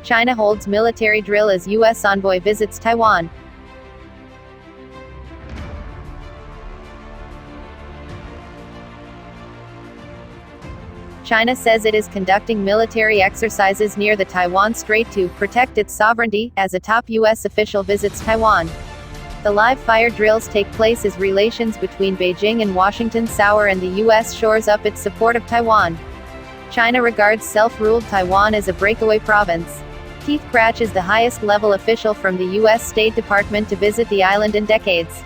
China holds military drill as U.S. envoy visits Taiwan. China says it is conducting military exercises near the Taiwan Strait to protect its sovereignty, as a top U.S. official visits Taiwan. The live-fire drills take place as relations between Beijing and Washington sour and the U.S. shores up its support of Taiwan. China regards self-ruled Taiwan as a breakaway province. Keith Krach is the highest-level official from the U.S. State Department to visit the island in decades.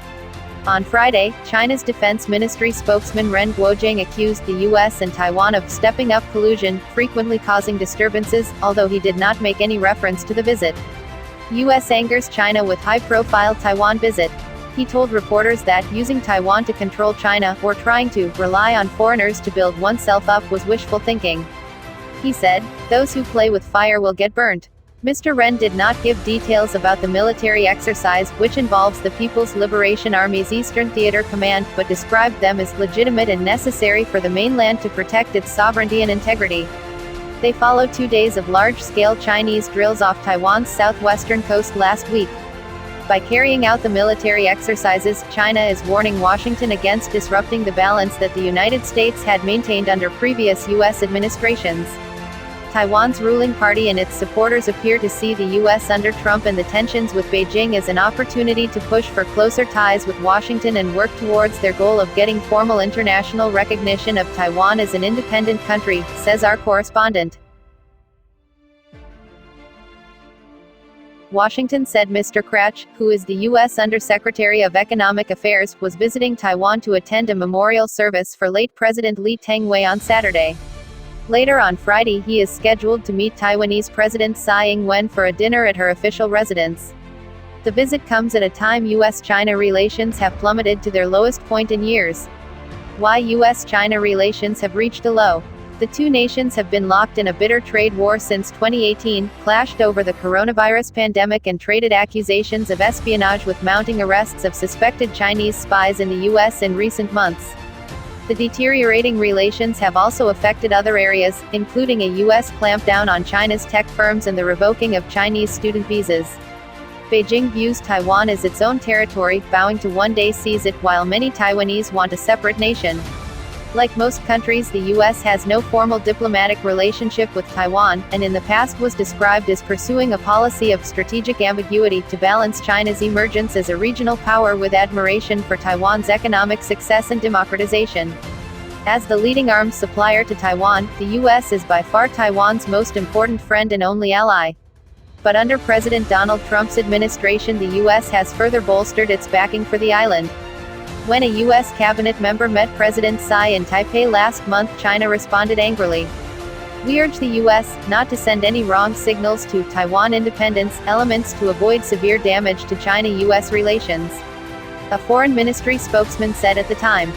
On Friday, China's Defense Ministry spokesman Ren Guojiang accused the U.S. and Taiwan of stepping up collusion, frequently causing disturbances, although he did not make any reference to the visit. U.S. angers China with high-profile Taiwan visit. He told reporters that using Taiwan to control China, or trying to rely on foreigners to build oneself up, was wishful thinking. He said, "Those who play with fire will get burnt." Mr. Ren did not give details about the military exercise, which involves the People's Liberation Army's Eastern Theater Command, but described them as legitimate and necessary for the mainland to protect its sovereignty and integrity. They follow 2 days of large-scale Chinese drills off Taiwan's southwestern coast last week. By carrying out the military exercises, China is warning Washington against disrupting the balance that the United States had maintained under previous U.S. administrations. Taiwan's ruling party and its supporters appear to see the U.S. under Trump and the tensions with Beijing as an opportunity to push for closer ties with Washington and work towards their goal of getting formal international recognition of Taiwan as an independent country, says our correspondent. Washington said Mr. Krach, who is the U.S. Undersecretary of Economic Affairs, was visiting Taiwan to attend a memorial service for late President Lee Teng-hui on Saturday. Later on Friday he is scheduled to meet Taiwanese President Tsai Ing-wen for a dinner at her official residence. The visit comes at a time U.S.-China relations have plummeted to their lowest point in years. Why U.S.-China relations have reached a low? The two nations have been locked in a bitter trade war since 2018, clashed over the coronavirus pandemic and traded accusations of espionage, with mounting arrests of suspected Chinese spies in the U.S. in recent months. The deteriorating relations have also affected other areas, including a U.S. clampdown on China's tech firms and the revoking of Chinese student visas. Beijing views Taiwan as its own territory, vowing to one day seize it, while many Taiwanese want a separate nation. Like most countries, the U.S. has no formal diplomatic relationship with Taiwan, and in the past was described as pursuing a policy of strategic ambiguity to balance China's emergence as a regional power with admiration for Taiwan's economic success and democratization. As the leading arms supplier to Taiwan, the U.S. is by far Taiwan's most important friend and only ally. But under President Donald Trump's administration, the U.S. has further bolstered its backing for the island. When a U.S. cabinet member met President Tsai in Taipei last month, China responded angrily. "We urge the U.S. not to send any wrong signals to Taiwan independence elements to avoid severe damage to China-U.S. relations," a foreign ministry spokesman said at the time.